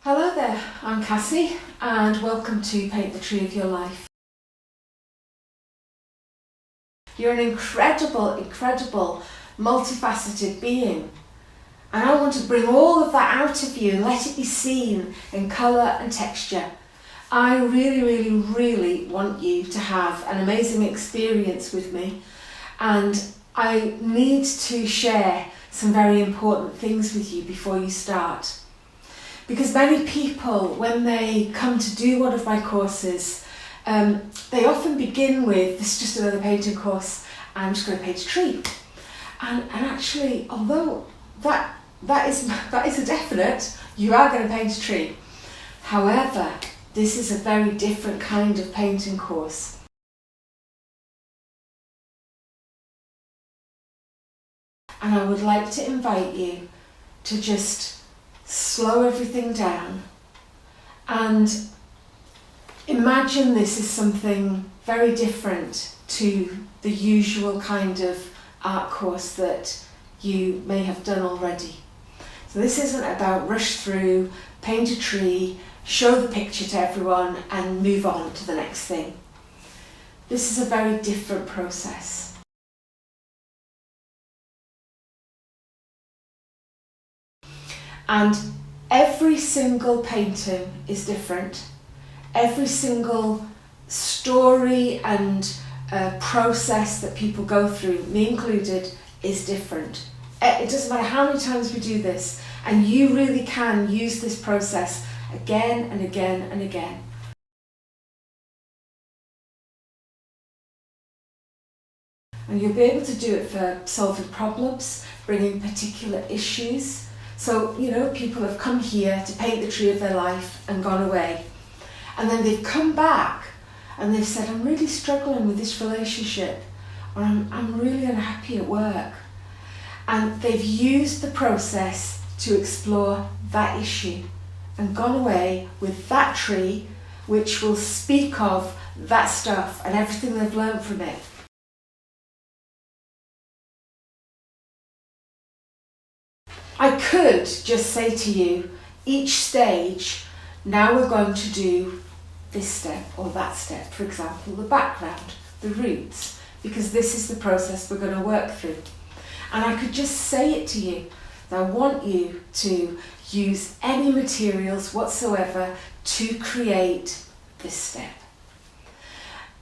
Hello there, I'm Cassie and welcome to Paint the Tree of Your Life. You're an incredible, multifaceted being, and I want to bring all of that out of you and let it be seen in colour and texture. I really want you to have an amazing experience with me, and I need to share some very important things with you before you start. Because many people, when they come to do one of my courses, they often begin with, this is just another painting course, I'm just going to paint a tree. And actually, although that is a definite, you are going to paint a tree. However, this is a very different kind of painting course. And I would like to invite you to just slow everything down and imagine this is something very different to the usual kind of art course that you may have done already. So this isn't about rush through, paint a tree, show the picture to everyone and move on to the next thing. This is a very different process. And every single painting is different. Every single story and process that people go through, me included, is different. It doesn't matter how many times we do this, and you really can use this process again and again and again. And you'll be able to do it for solving problems, bringing particular issues. So, people have come here to paint the tree of their life and gone away. And then they've come back and they've said, I'm really struggling with this relationship, or I'm really unhappy at work. And they've used the process to explore that issue and gone away with that tree, which will speak of that stuff and everything they've learned from it. I could just say to you, each stage, now we're going to do this step or that step, for example, the background, the roots, because this is the process we're going to work through. And I could just say it to you, that I want you to use any materials whatsoever to create this step.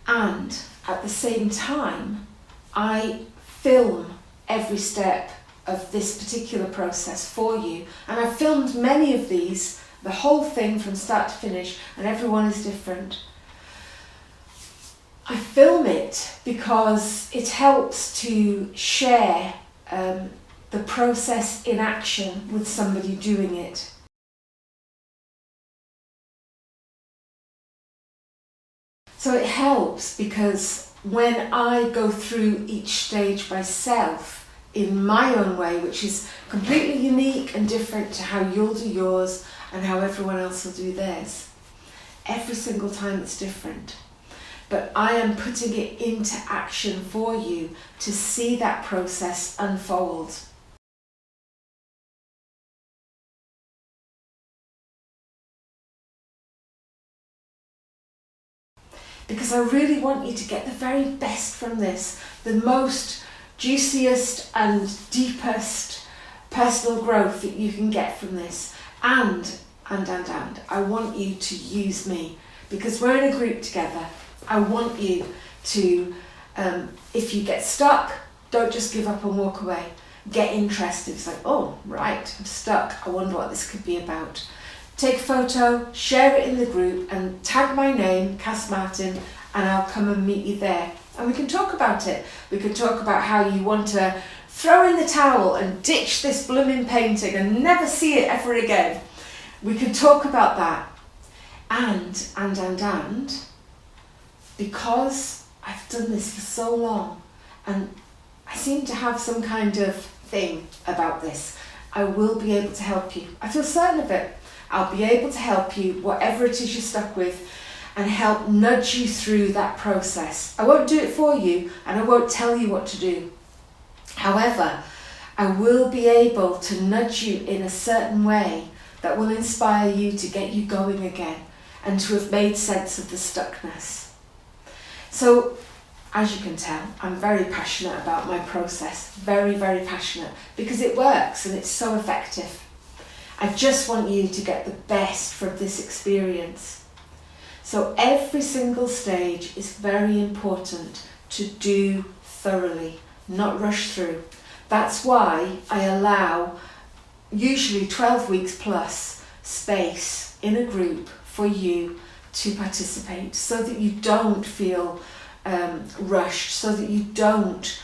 And at the same time, I film every step of this particular process for you, and I've filmed many of these, the whole thing from start to finish, and everyone is different. I film it because it helps to share the process in action with somebody doing it. So it helps because when I go through each stage myself, in my own way, which is completely unique and different to how you'll do yours and how everyone else will do theirs. Every single time it's different. But I am putting it into action for you to see that process unfold. Because I really want you to get the very best from this, the most juiciest and deepest personal growth that you can get from this. And I want you to use me, because we're in a group together. I want you to, if you get stuck, don't just give up and walk away. Get interested. It's like, oh, right, I'm stuck. I wonder what this could be about. Take a photo, share it in the group and tag my name, Cass Martin, and I'll come and meet you there. And we can talk about it. We can talk about how you want to throw in the towel and ditch this blooming painting and never see it ever again. We can talk about that. And because I've done this for so long and I seem to have some kind of thing about this, I will be able to help you. I feel certain of it. I'll be able to help you, whatever it is you're stuck with, and help nudge you through that process. I won't do it for you and I won't tell you what to do. However, I will be able to nudge you in a certain way that will inspire you to get you going again and to have made sense of the stuckness. So, as you can tell, I'm very passionate about my process, very, very passionate, because it works and it's so effective. I just want you to get the best from this experience. So every single stage is very important to do thoroughly, not rush through. That's why I allow usually 12 weeks plus space in a group for you to participate, so that you don't feel rushed, so that you don't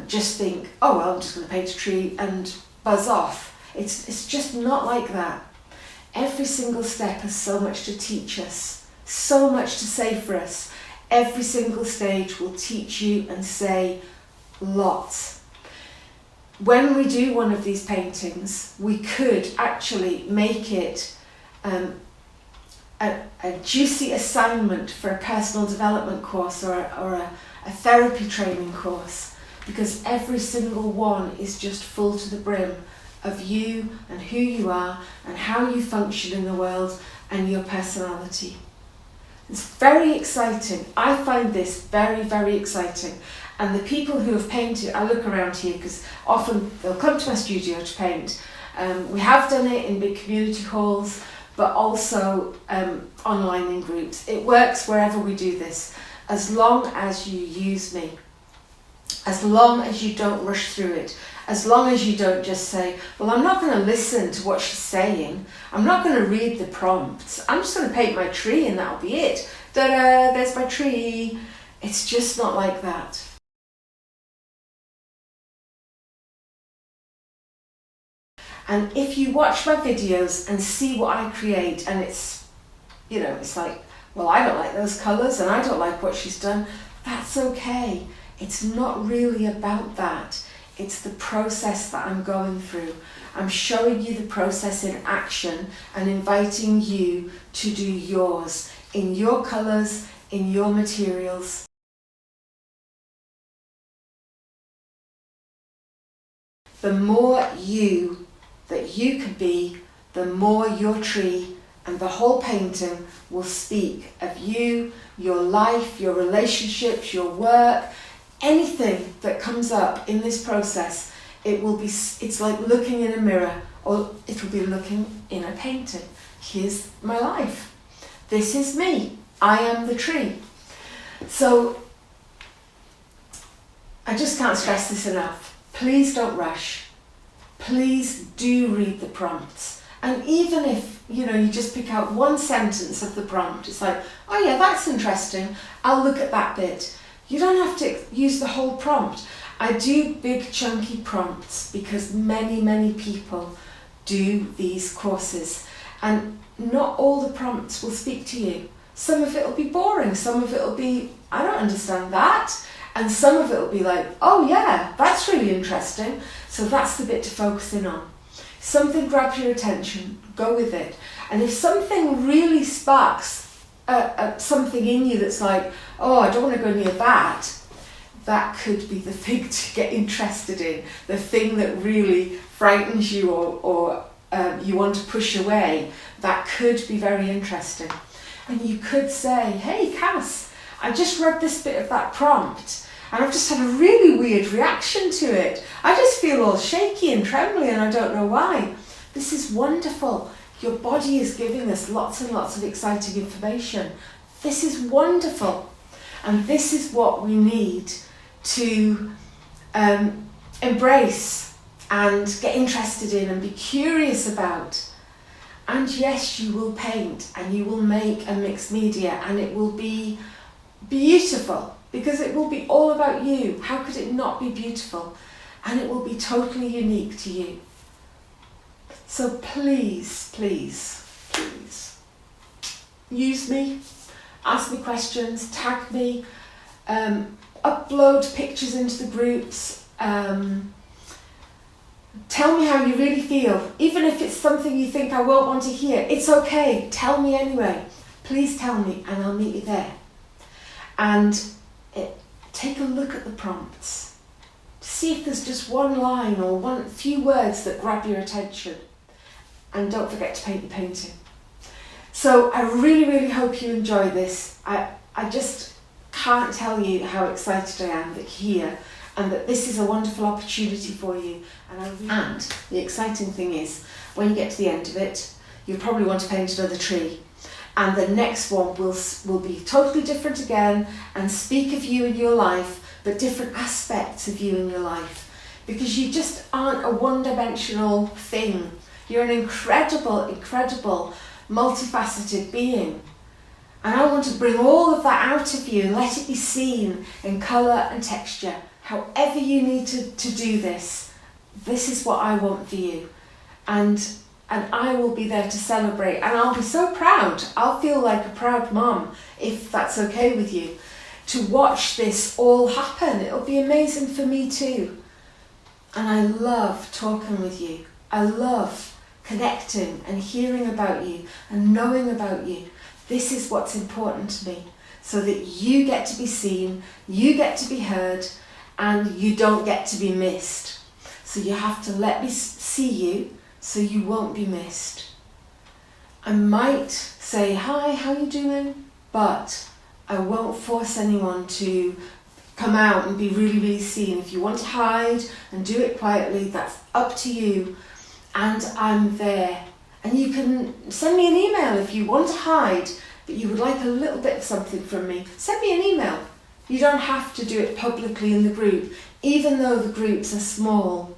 just think, oh well, I'm just going to paint a tree and buzz off. It's just not like that. Every single step has so much to teach us, so much to say for us. Every single stage will teach you and say lots. When we do one of these paintings, we could actually make it a juicy assignment for a personal development course or a therapy training course, because every single one is just full to the brim of you and who you are and how you function in the world and your personality. It's very exciting. I find this very, very exciting. And the people who have painted, I look around here because often they'll come to my studio to paint. We have done it in big community halls, but also online in groups. It works wherever we do this, as long as you use me, as long as you don't rush through it, as long as you don't just say, well, I'm not going to listen to what she's saying, I'm not going to read the prompts, I'm just going to paint my tree and that'll be it. Ta-da, there's my tree. It's just not like that. And if you watch my videos and see what I create, and it's, it's like, well, I don't like those colours and I don't like what she's done, that's okay. It's not really about that. It's the process that I'm going through. I'm showing you the process in action and inviting you to do yours, in your colours, in your materials. The more you that you can be, the more your tree and the whole painting will speak of you, your life, your relationships, your work, anything that comes up in this process. It's like looking in a mirror, or it will be looking in a painting. Here's my life. This is me. I am the tree. So I just can't stress this enough. Please don't rush. Please do read the prompts. And even if, you just pick out one sentence of the prompt, it's like, oh yeah, that's interesting, I'll look at that bit. You don't have to use the whole prompt. I do big chunky prompts because many, many people do these courses, and not all the prompts will speak to you. Some of it will be boring, some of it will be, I don't understand that, and some of it will be like, oh yeah, that's really interesting. So that's the bit to focus in on. Something grabs your attention, go with it. And if something really sparks something in you that's like, oh, I don't want to go near that, that could be the thing to get interested in, the thing that really frightens you or you want to push away. That could be very interesting. And you could say, hey Cass, I just read this bit of that prompt and I've just had a really weird reaction to it. I just feel all shaky and trembly and I don't know why. This is wonderful. Your body is giving us lots and lots of exciting information. This is wonderful. And this is what we need to embrace and get interested in and be curious about. And yes, you will paint and you will make a mixed media and it will be beautiful because it will be all about you. How could it not be beautiful? And it will be totally unique to you. So please, please, please, use me, ask me questions, tag me, upload pictures into the groups, tell me how you really feel. Even if it's something you think I won't want to hear, it's okay, tell me anyway. Please tell me and I'll meet you there. And take a look at the prompts. See if there's just one line or few words that grab your attention. and don't forget to paint your painting. So I really, really hope you enjoy this. I just can't tell you how excited I am that you're here and that this is a wonderful opportunity for you. And the exciting thing is, when you get to the end of it, you'll probably want to paint another tree. And the next one will be totally different again and speak of you in your life, but different aspects of you in your life. Because you just aren't a one-dimensional thing. You're an incredible, incredible, multifaceted being. And I want to bring all of that out of you and let it be seen in colour and texture. However you need to do this, this is what I want for you. And I will be there to celebrate, and I'll be so proud. I'll feel like a proud mum, if that's okay with you, to watch this all happen. It'll be amazing for me too. And I love talking with you. I love connecting and hearing about you and knowing about you. This is what's important to me, so that you get to be seen, you get to be heard, and you don't get to be missed. So you have to let me see you, so you won't be missed. I might say, hi, how you doing? But I won't force anyone to come out and be really, really seen. If you want to hide and do it quietly, that's up to you. And I'm there. And you can send me an email if you want to hide, but you would like a little bit of something from me. Send me an email. You don't have to do it publicly in the group, even though the groups are small.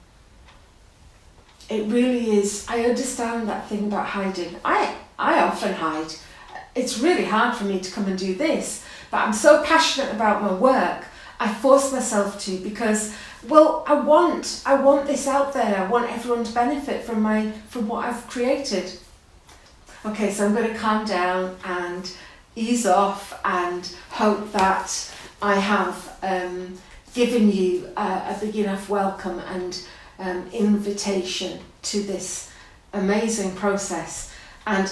It really is. I understand that thing about hiding. I often hide. It's really hard for me to come and do this, but I'm so passionate about my work, I force myself to, because, well, I want this out there. I want everyone to benefit from what I've created. Okay, so I'm going to calm down and ease off and hope that I have given you a big enough welcome and invitation to this amazing process. And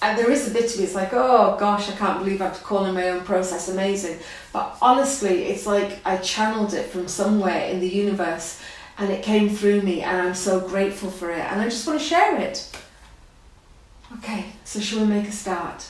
there is a bit of me, it's like, oh gosh, I can't believe I'm calling my own process amazing. But honestly, it's like I channeled it from somewhere in the universe and it came through me, and I'm so grateful for it, and I just want to share it. Okay, so shall we make a start?